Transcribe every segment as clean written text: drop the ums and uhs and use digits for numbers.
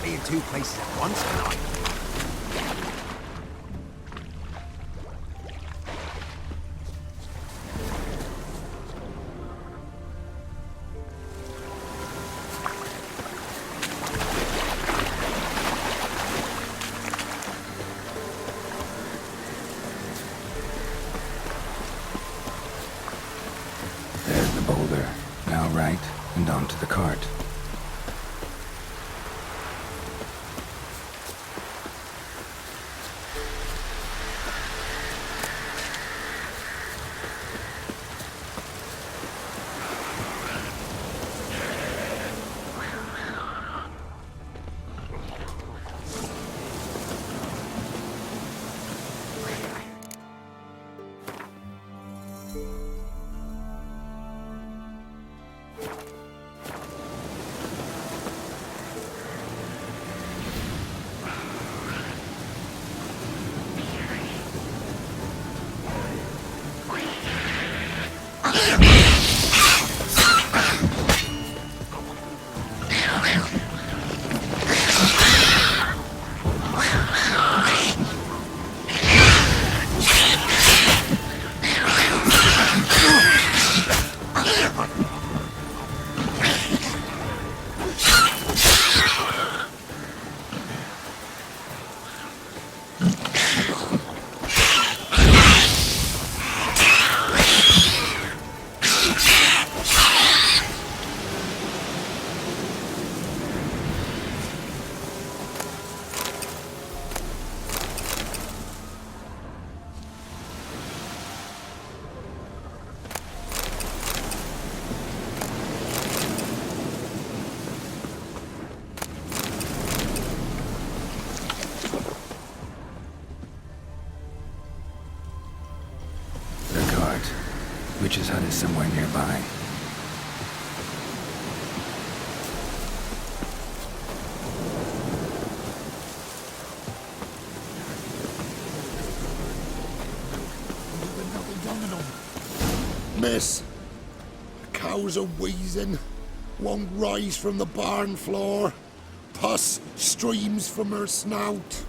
be in two places at once, can I? There's the boulder. Now right, and onto the cart. Witch's hut is somewhere nearby. Miss, the cows are wheezing, won't rise from the barn floor. Pus streams from her snout.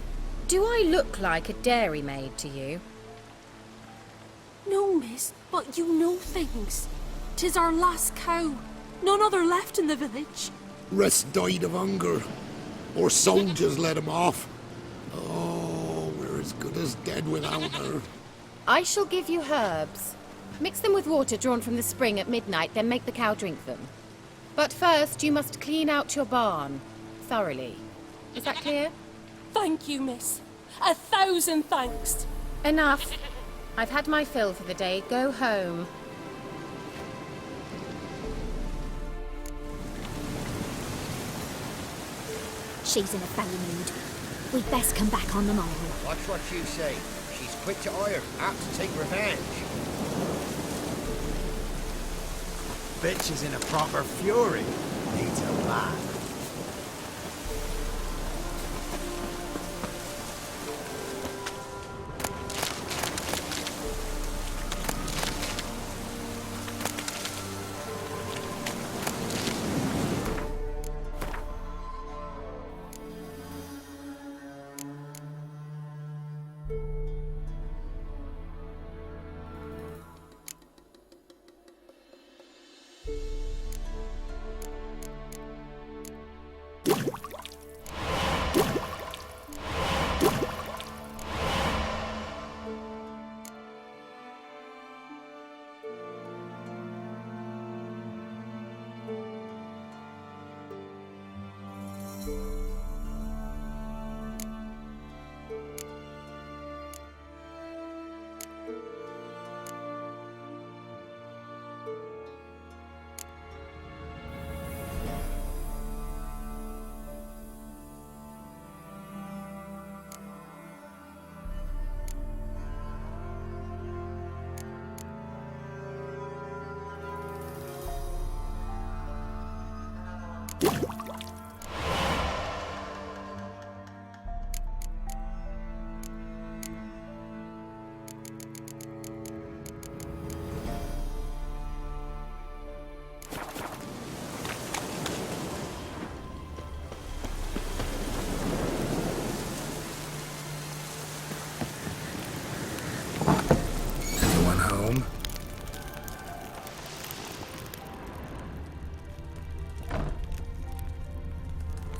Do I look like a dairymaid to you? No, miss, but you know things. 'Tis our last cow. None other left in the village. Rest died of hunger. Or soldiers let him off. Oh, we're as good as dead without her. I shall give you herbs. Mix them with water drawn from the spring at midnight, then make the cow drink them. But first, you must clean out your barn. Thoroughly. Is that clear? Thank you, miss. 1,000 thanks. Enough. I've had my fill for the day. Go home. She's in a foul mood. We'd best come back on the morrow. Watch what you say. She's quick to ire, apt to take revenge. Bitch is in a proper fury. Needs a man.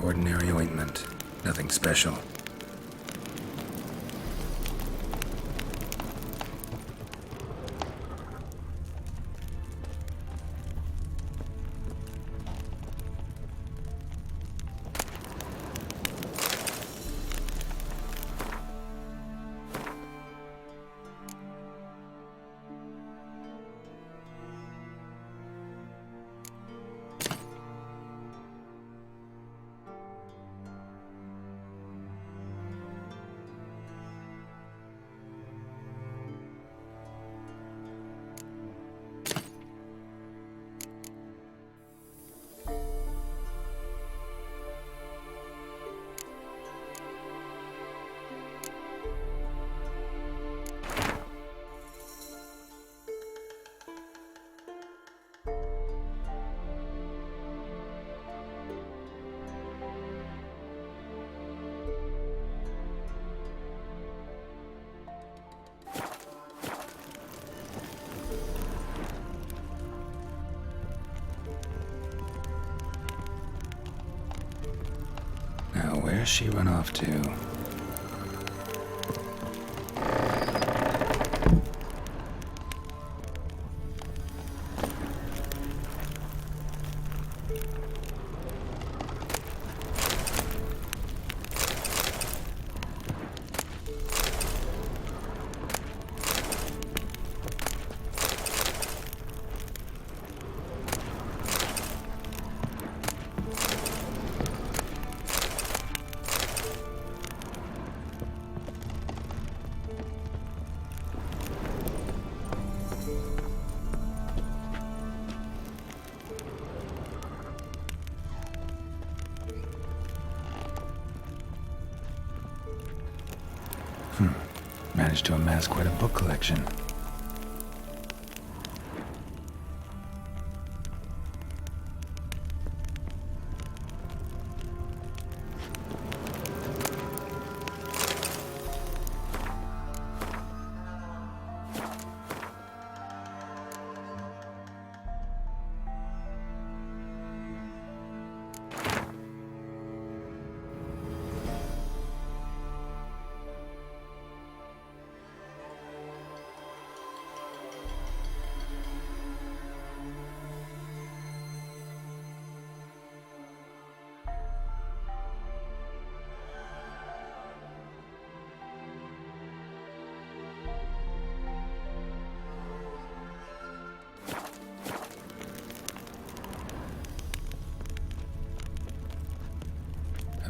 Ordinary ointment. Nothing special. Now, where's she run off to? Managed to amass quite a book collection.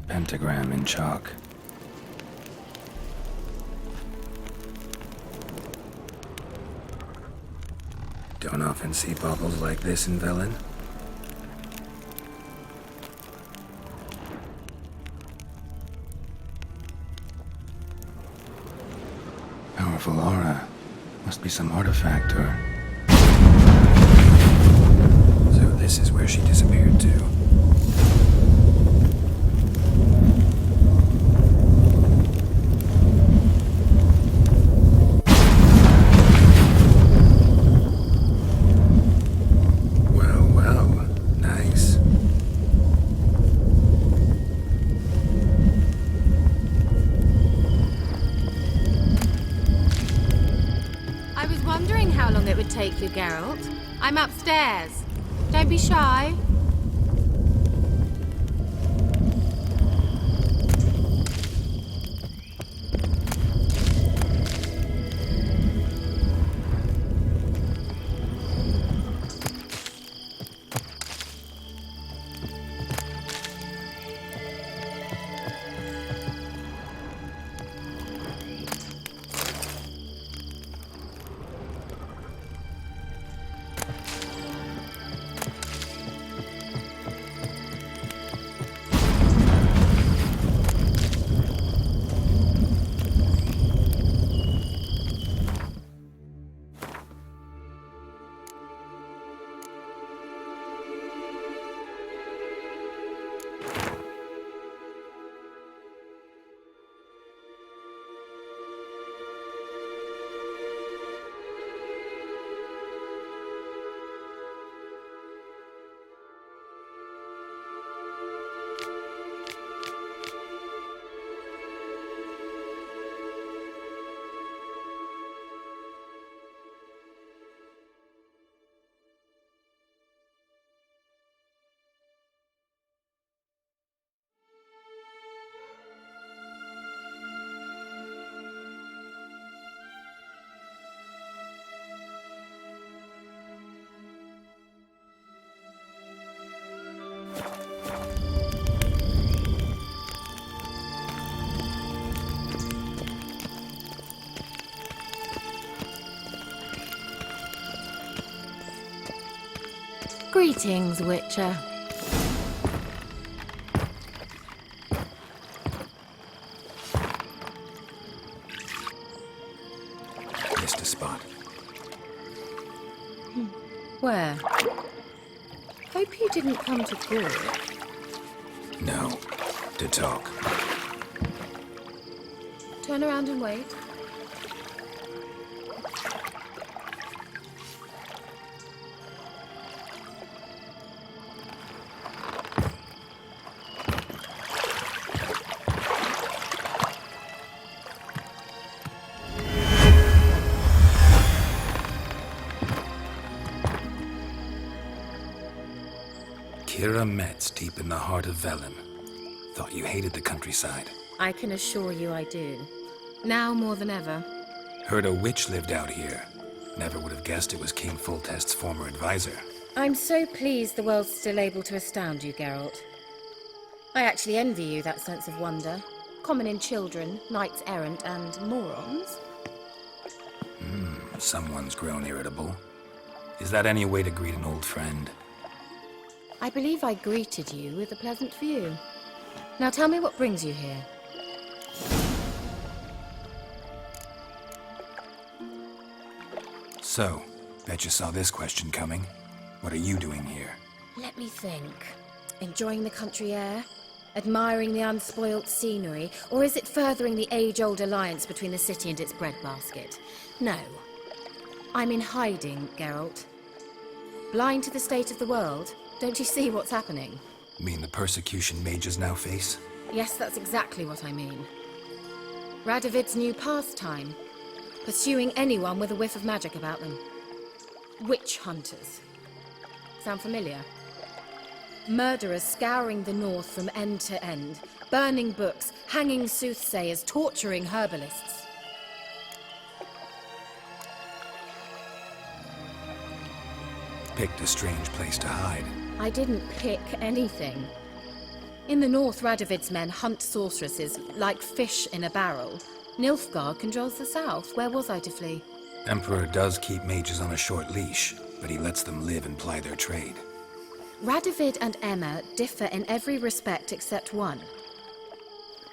Pentagram in chalk. Don't often see baubles like this in Velen. Powerful aura. Must be some artifact or... So this is where she disappeared to. Take you, Geralt. I'm upstairs. Don't be shy. Greetings, Witcher. Missed a spot. Where? Hope you didn't come to Bruja. No. To talk. Turn around and wait. Kira Metz, deep in the heart of Velen. Thought you hated the countryside. I can assure you I do. Now more than ever. Heard a witch lived out here. Never would have guessed it was King Foltest's former advisor. I'm so pleased the world's still able to astound you, Geralt. I actually envy you that sense of wonder. Common in children, knights errant, and morons. Someone's grown irritable. Is that any way to greet an old friend? I believe I greeted you with a pleasant view. Now tell me what brings you here. So, bet you saw this question coming. What are you doing here? Let me think. Enjoying the country air? Admiring the unspoilt scenery? Or is it furthering the age-old alliance between the city and its breadbasket? No. I'm in hiding, Geralt. Blind to the state of the world? Don't you see what's happening? Mean the persecution mages now face? Yes, that's exactly what I mean. Radovid's new pastime. Pursuing anyone with a whiff of magic about them. Witch hunters. Sound familiar? Murderers scouring the north from end to end, burning books, hanging soothsayers, torturing herbalists. Picked a strange place to hide. I didn't pick anything. In the north, Radovid's men hunt sorceresses like fish in a barrel. Nilfgaard controls the south. Where was I to flee? Emperor does keep mages on a short leash, but he lets them live and ply their trade. Radovid and Emma differ in every respect except one.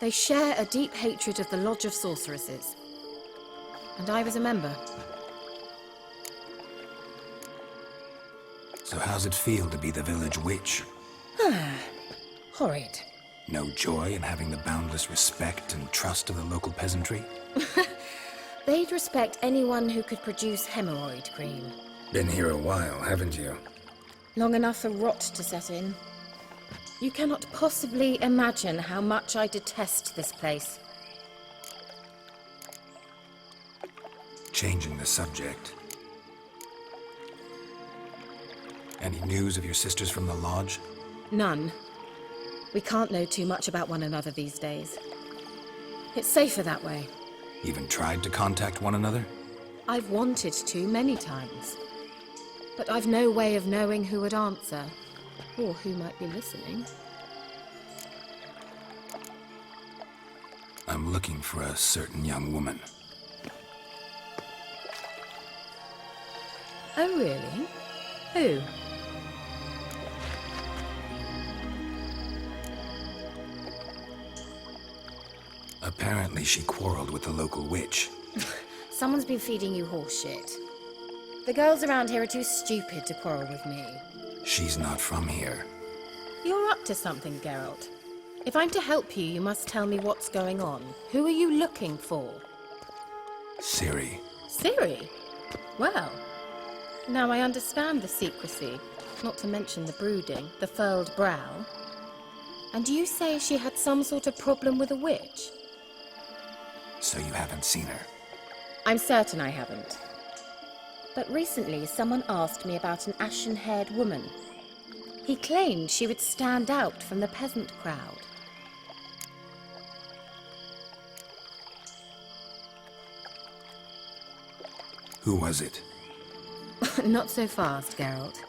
They share a deep hatred of the Lodge of Sorceresses. And I was a member. So how's it feel to be the village witch? Horrid. No joy in having the boundless respect and trust of the local peasantry? They'd respect anyone who could produce hemorrhoid cream. Been here a while, haven't you? Long enough for rot to set in. You cannot possibly imagine how much I detest this place. Changing the subject. Any news of your sisters from the lodge? None. We can't know too much about one another these days. It's safer that way. Even tried to contact one another? I've wanted to many times. But I've no way of knowing who would answer, or who might be listening. I'm looking for a certain young woman. Oh, really? Who? Apparently she quarreled with the local witch. Someone's been feeding you horseshit. The girls around here are too stupid to quarrel with me. She's not from here. You're up to something, Geralt. If I'm to help you, you must tell me what's going on. Who are you looking for? Ciri. Ciri? Well, now I understand the secrecy, not to mention the brooding, the furled brow. And you say she had some sort of problem with a witch? So you haven't seen her? I'm certain I haven't. But recently, someone asked me about an ashen-haired woman. He claimed she would stand out from the peasant crowd. Who was it? Not so fast, Geralt.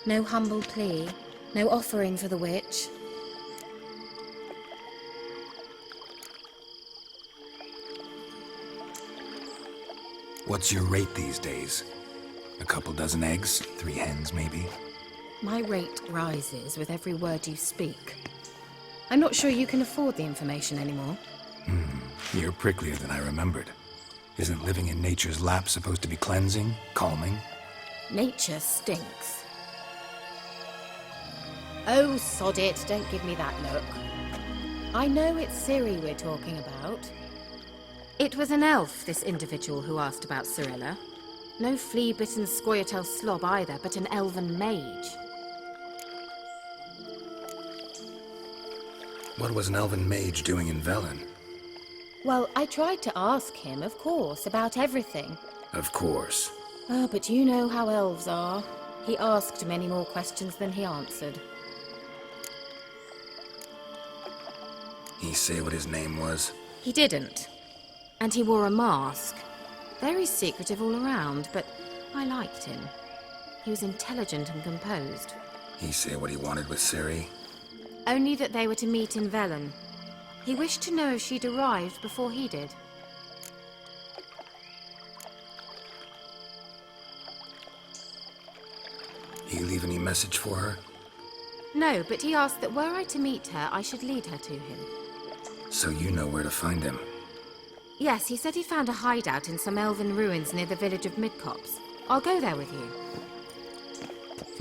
No humble plea, no offering for the witch. What's your rate these days? A couple dozen eggs? 3 hens, maybe? My rate rises with every word you speak. I'm not sure you can afford the information anymore. You're pricklier than I remembered. Isn't living in nature's lap supposed to be cleansing, calming? Nature stinks. Oh, sod it, don't give me that look. I know it's Ciri we're talking about. It was an elf, this individual who asked about Cirilla. No flea-bitten Scoia'tael slob either, but an elven mage. What was an elven mage doing in Velen? Well, I tried to ask him, of course, about everything. Of course. Oh, but you know how elves are. He asked many more questions than he answered. He say what his name was? He didn't. And he wore a mask. Very secretive all around, but I liked him. He was intelligent and composed. He say what he wanted with Ciri? Only that they were to meet in Velen. He wished to know if she'd arrived before he did. He leave any message for her? No, but he asked that were I to meet her, I should lead her to him. So you know where to find him? Yes, he said he found a hideout in some elven ruins near the village of Midcopse. I'll go there with you.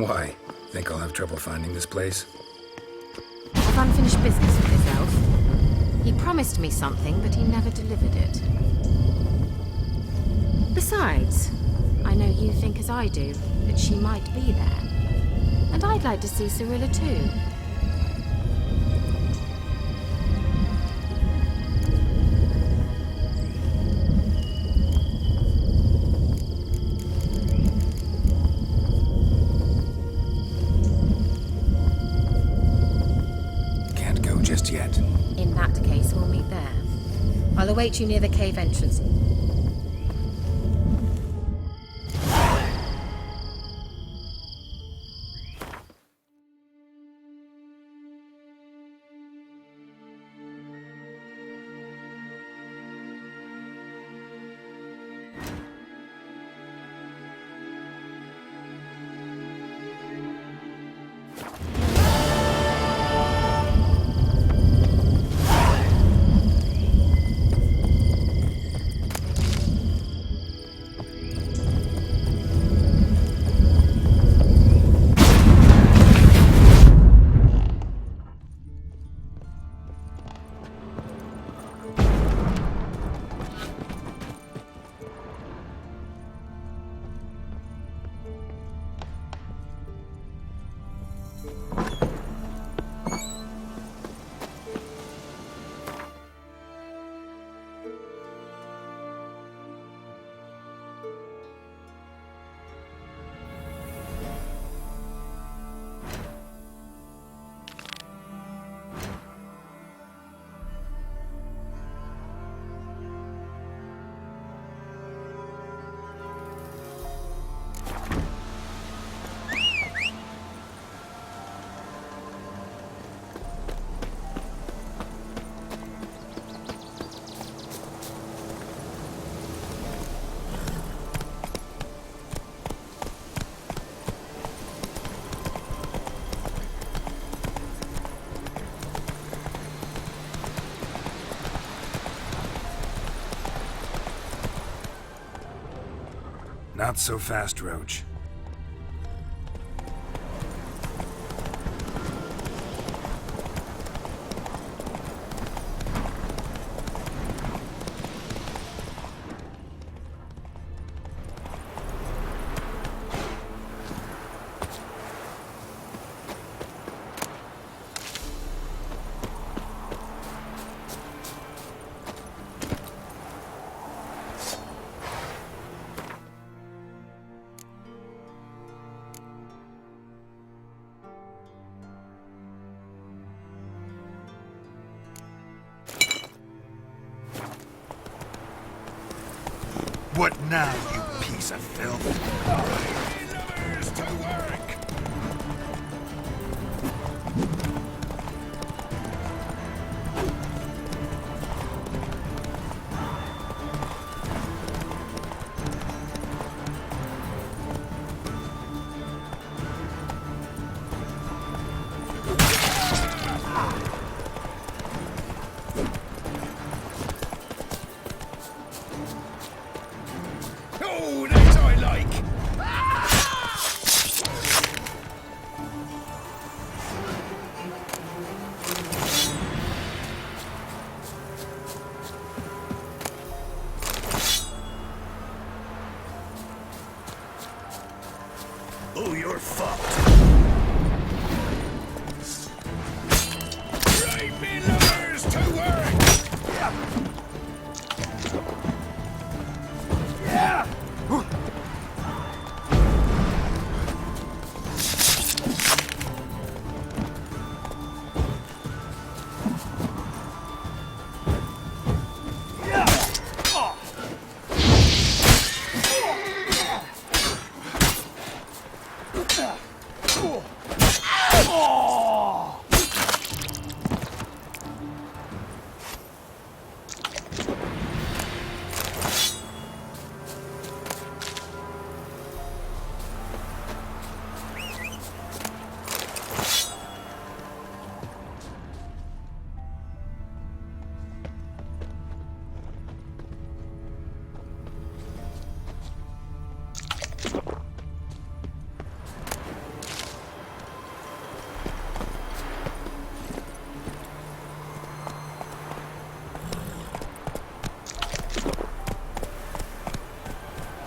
Why? Think I'll have trouble finding this place? I've unfinished business with this elf. He promised me something, but he never delivered it. Besides, I know you think as I do, that she might be there. And I'd like to see Cirilla too. Can't go just yet. In that case, we'll meet there. I'll await you near the cave entrance. Not so fast, Roach. What now, you piece of filth? To work! fucked. Right me lovers to work! Yeah!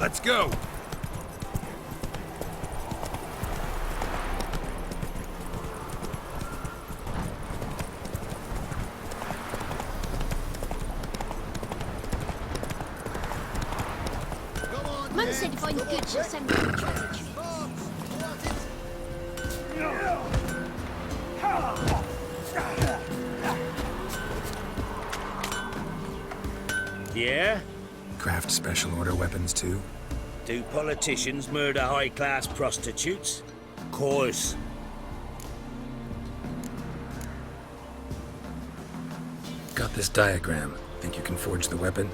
Let's go! Mum said if I'm good, she'll send me a treasure chest. Yeah? Craft special order weapons too? Do politicians murder high-class prostitutes? Course. Got this diagram. Think you can forge the weapon?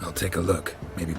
I'll take a look. Maybe...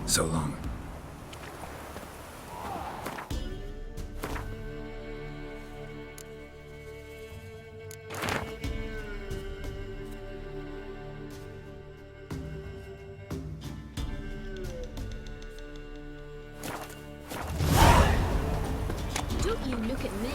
So long. Don't you look at me.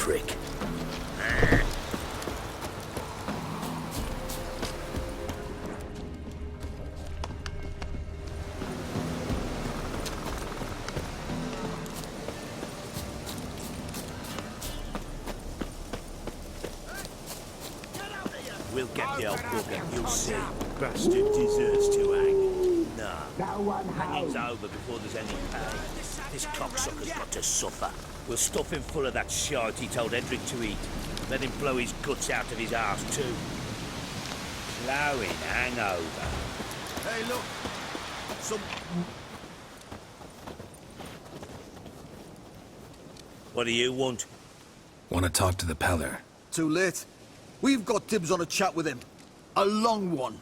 prick. We'll get the old bugger, you'll see. Bastard deserves to hang. Nah, hanging's over before there's any pay. This cocksucker's got to suffer. We'll stuff him full of that shite he told Edric to eat. Let him blow his guts out of his arse too. Ploughing hangover. Hey, look! Some... What do you want? Want to talk to the Peller. Too late. We've got dibs on a chat with him. A long one.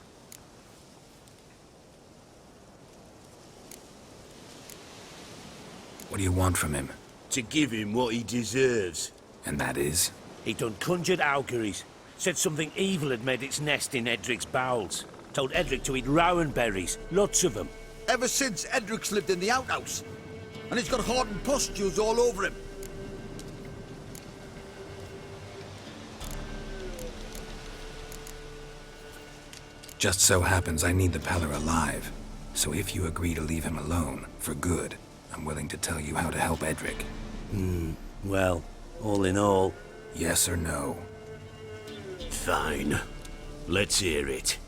What do you want from him? To give him what he deserves. And that is? He done conjured auguries. Said something evil had made its nest in Edric's bowels. Told Edric to eat rowan berries. Lots of them. Ever since Edric's lived in the outhouse. And he's got hardened pustules all over him. Just so happens I need the Peller alive. So if you agree to leave him alone, for good, I'm willing to tell you how to help Edric. Well, all in all... Yes or no? Fine. Let's hear it.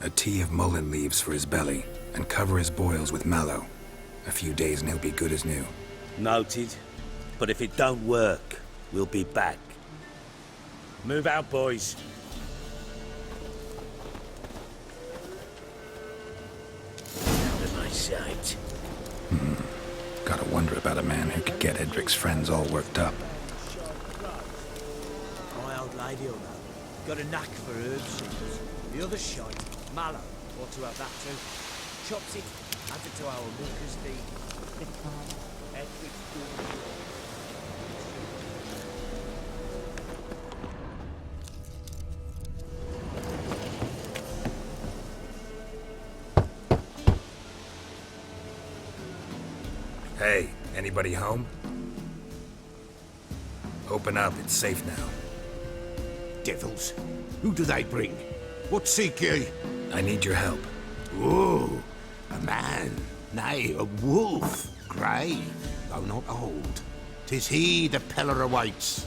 A tea of mullein leaves for his belly, and cover his boils with mallow. A few days and he'll be good as new. Noted. But if it don't work, we'll be back. Move out, boys. Out of my sight. Gotta wonder about a man who could get Edric's friends all worked up. My old lady will know. Got a knack for herbs. The other shite, mallow. Ought to have that too. Chops it, adds it to our milker's feed. Edric's good. Hey, anybody home? Open up, it's safe now. Devils, who do they bring? What seek ye? I need your help. Oh, a man, nay, a wolf, grey, though not old. 'Tis he the Peller awaits.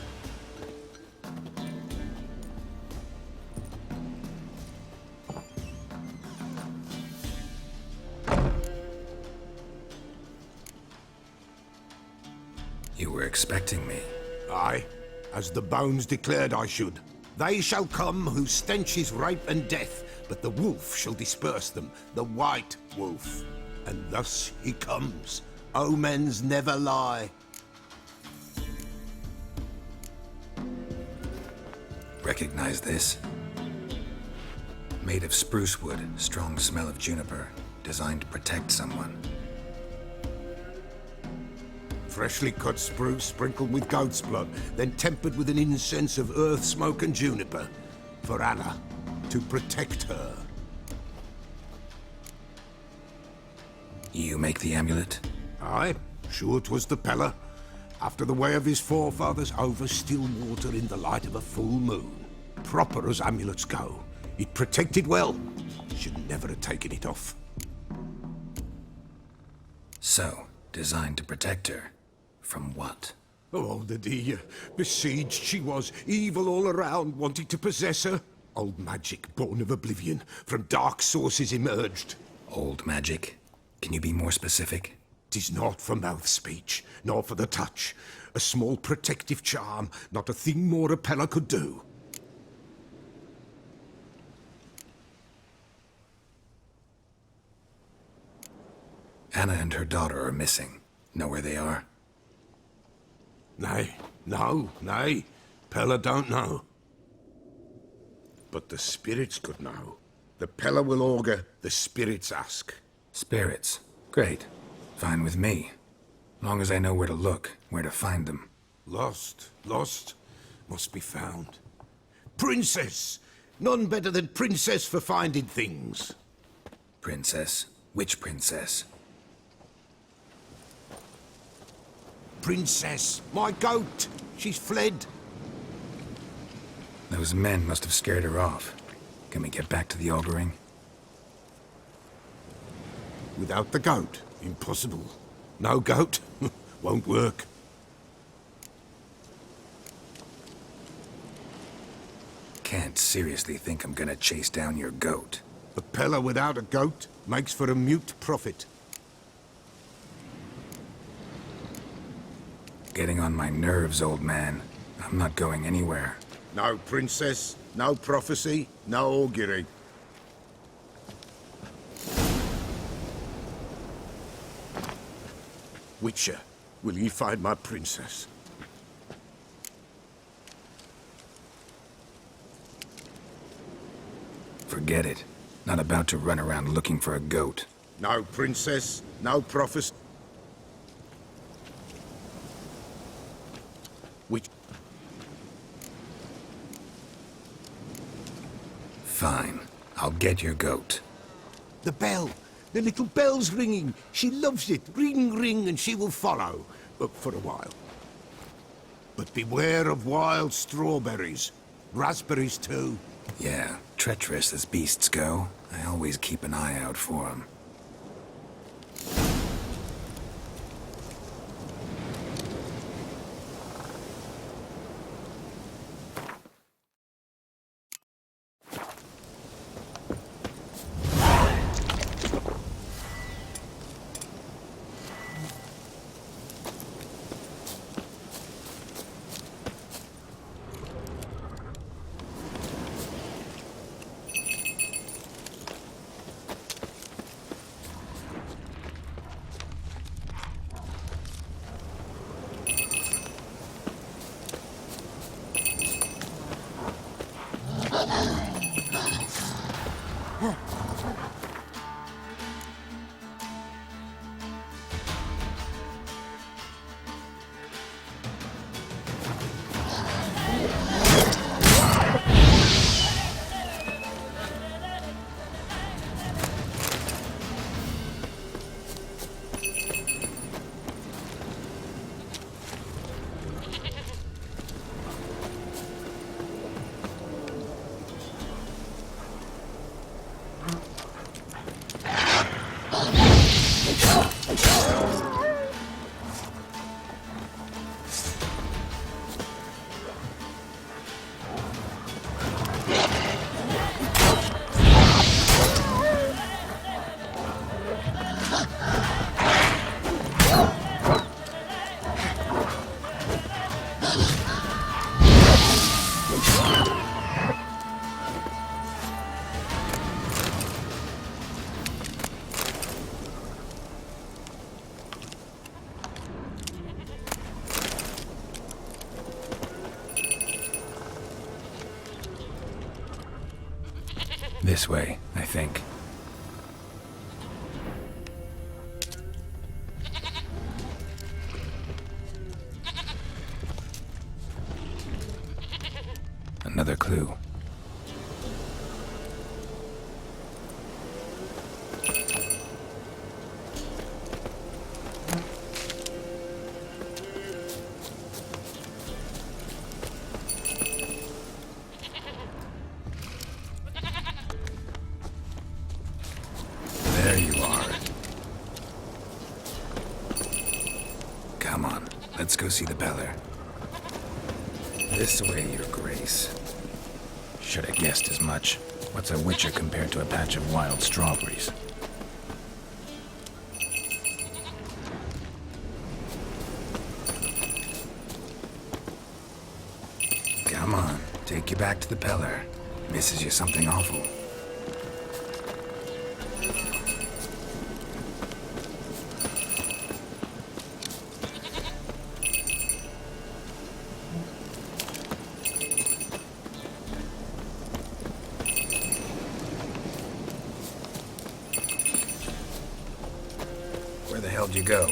You were expecting me. Aye, as the bones declared I should. They shall come whose stench is rape and death, but the wolf shall disperse them, the white wolf. And thus he comes. Omens never lie. Recognize this? Made of spruce wood, strong smell of juniper, designed to protect someone. Freshly cut spruce sprinkled with goat's blood, then tempered with an incense of earth, smoke and juniper. For Anna, to protect her. You make the amulet? Aye, sure 'twas the Peller. After the way of his forefathers, over still water in the light of a full moon. Proper as amulets go. It protected well. Should never have taken it off. So, designed to protect her. From what? Oh, the dear. Besieged she was, evil all around, wanting to possess her. Old magic, born of oblivion, from dark sources emerged. Old magic? Can you be more specific? 'Tis not for mouth speech, nor for the touch. A small protective charm, not a thing more a Peller could do. Anna and her daughter are missing. Know where they are? Nay, nay. Peller don't know. But the spirits could know. The Peller will augur, the spirits ask. Spirits. Great. Fine with me. Long as I know where to look, where to find them. Lost, must be found. Princess! None better than Princess for finding things. Princess? Which princess? Princess, my goat! She's fled. Those men must have scared her off. Can we get back to the auguring? Without the goat, impossible. No goat, won't work. Can't seriously think I'm gonna chase down your goat. A peller without a goat makes for a mute prophet. Getting on my nerves, old man. I'm not going anywhere. No princess, no prophecy, no augury. Witcher, will ye find my princess? Forget it. Not about to run around looking for a goat. No princess, no prophecy. Fine. I'll get your goat. The bell! The little bell's ringing. She loves it. Ring, ring, and she will follow. But for a while. But beware of wild strawberries. Raspberries, too. Yeah, treacherous as beasts go. I always keep an eye out for them. This way, I think. Another clue. There you are. Come on, let's go see the Beller. This way, Your Grace. Should have guessed as much. What's a witcher compared to a patch of wild strawberries? Come on, take you back to the Beller. Misses you something awful. Where the hell did you go?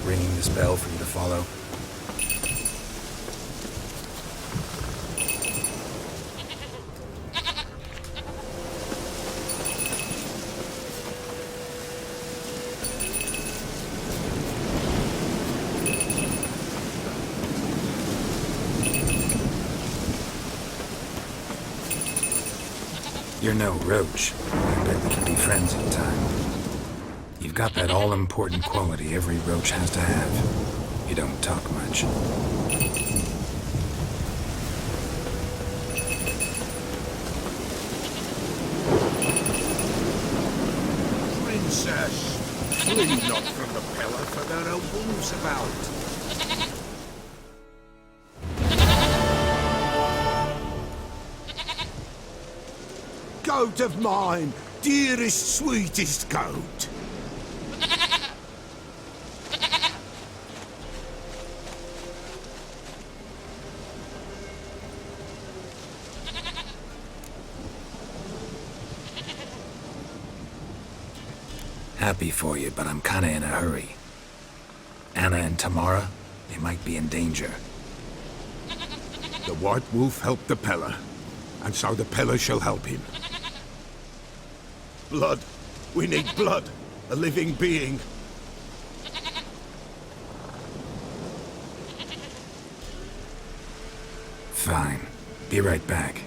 ringing this bell for you to follow? You're no roach. I bet we can be friends in time. You've got that all-important quality every roach has to have. You don't talk much. Princess, flee not from the pillar, for there are wolves about. Goat of mine, dearest, sweetest goat. Happy for you, but I'm kinda in a hurry. Anna and Tamara, they might be in danger. The White Wolf helped the Peller, and so the Peller shall help him. Blood. We need blood. A living being. Fine. Be right back.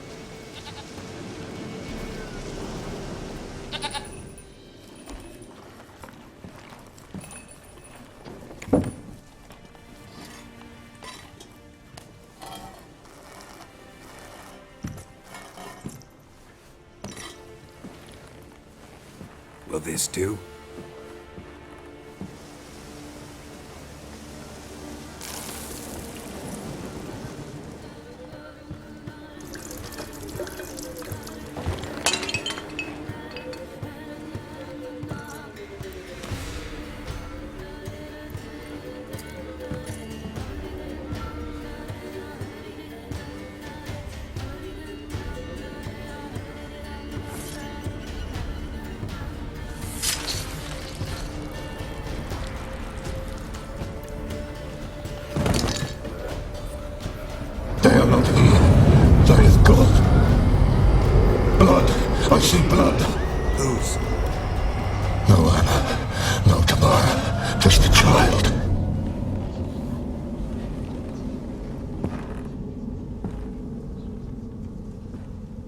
Will this do? They are not here. There is blood. Blood. I see blood. Whose? No Anna. No Tamara. Just a child.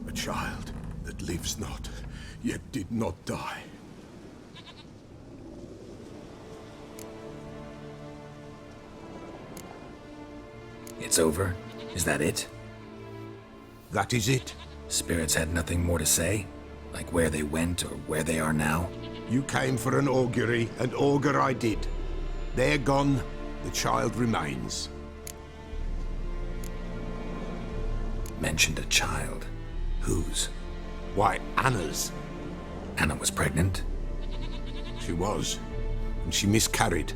A child that lives not, yet did not die. It's over? Is that it? That is it. Spirits had nothing more to say? Like where they went or where they are now? You came for an augury, and augur I did. They're gone, the child remains. Mentioned a child. Whose? Why, Anna's. Anna was pregnant? She was, and she miscarried.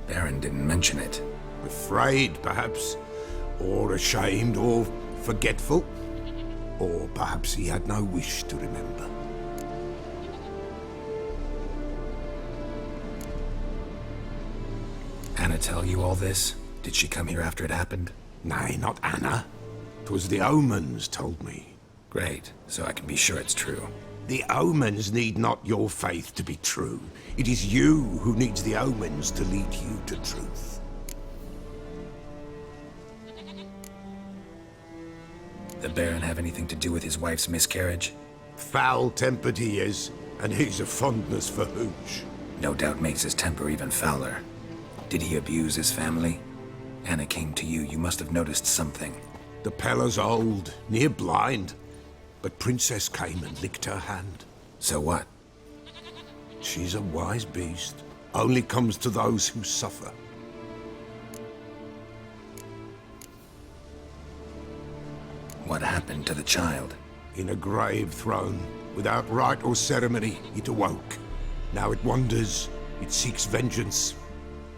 Baron didn't mention it. Afraid, perhaps, or ashamed, or forgetful. Or perhaps he had no wish to remember. Anna tell you all this? Did she come here after it happened? Nay, not Anna. 'Twas the omens told me. Great, so I can be sure it's true. The omens need not your faith to be true. It is you who needs the omens to lead you to truth. The Baron have anything to do with his wife's miscarriage? Foul-tempered he is, and he's a fondness for hooch. No doubt makes his temper even fouler. Did he abuse his family? Anna came to you, you must have noticed something. The Peller's old, near blind, but Princess came and licked her hand. So what? She's a wise beast, only comes to those who suffer. What happened to the child? In a grave thrown, without rite or ceremony, it awoke. Now it wanders, it seeks vengeance.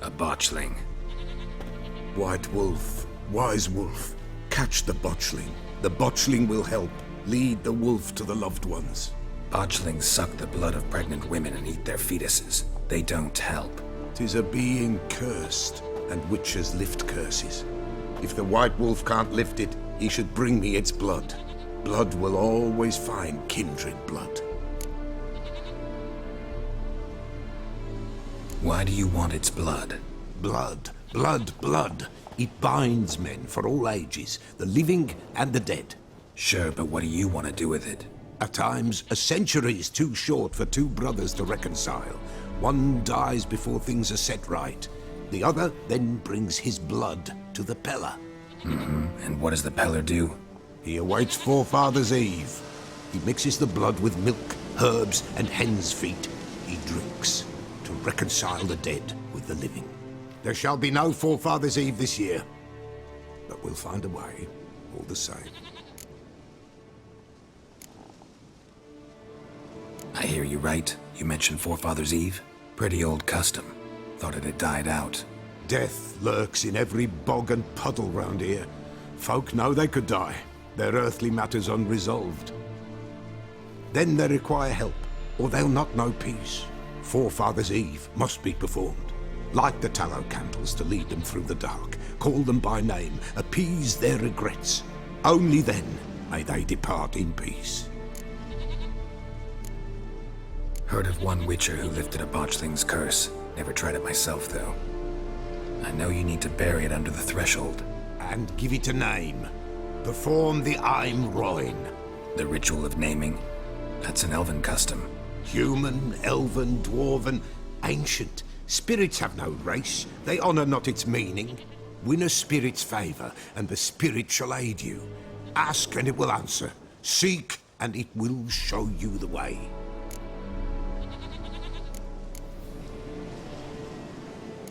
A botchling. White Wolf, wise wolf, catch the botchling. The botchling will help, lead the wolf to the loved ones. Botchlings suck the blood of pregnant women and eat their fetuses. They don't help. 'Tis a being cursed, and witches lift curses. If the White Wolf can't lift it, he should bring me its blood. Blood will always find kindred blood. Why do you want its blood? Blood, blood, blood. It binds men for all ages, the living and the dead. Sure, but what do you want to do with it? At times, a century is too short for two brothers to reconcile. One dies before things are set right. The other then brings his blood to the Peller. And what does the Peller do? He awaits Forefather's Eve. He mixes the blood with milk, herbs, and hen's feet. He drinks to reconcile the dead with the living. There shall be no Forefather's Eve this year, but we'll find a way, all the same. I hear you right. You mentioned Forefather's Eve? Pretty old custom. Thought it had died out. Death lurks in every bog and puddle round here. Folk know they could die, their earthly matters unresolved. Then they require help, or they'll not know peace. Forefather's Eve must be performed. Light the tallow candles to lead them through the dark. Call them by name, appease their regrets. Only then may they depart in peace. Heard of one witcher who lifted a botchling's curse. Never tried it myself, though. I know you need to bury it under the threshold. And give it a name. Perform the Aim Roin. The ritual of naming? That's an elven custom. Human, elven, dwarven, ancient. Spirits have no race. They honor not its meaning. Win a spirit's favor, and the spirit shall aid you. Ask, and it will answer. Seek, and it will show you the way.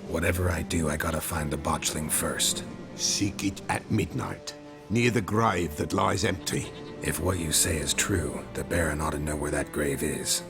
Whatever I do, I gotta find the botchling first. Seek it at midnight, near the grave that lies empty. If what you say is true, the Baron ought to know where that grave is.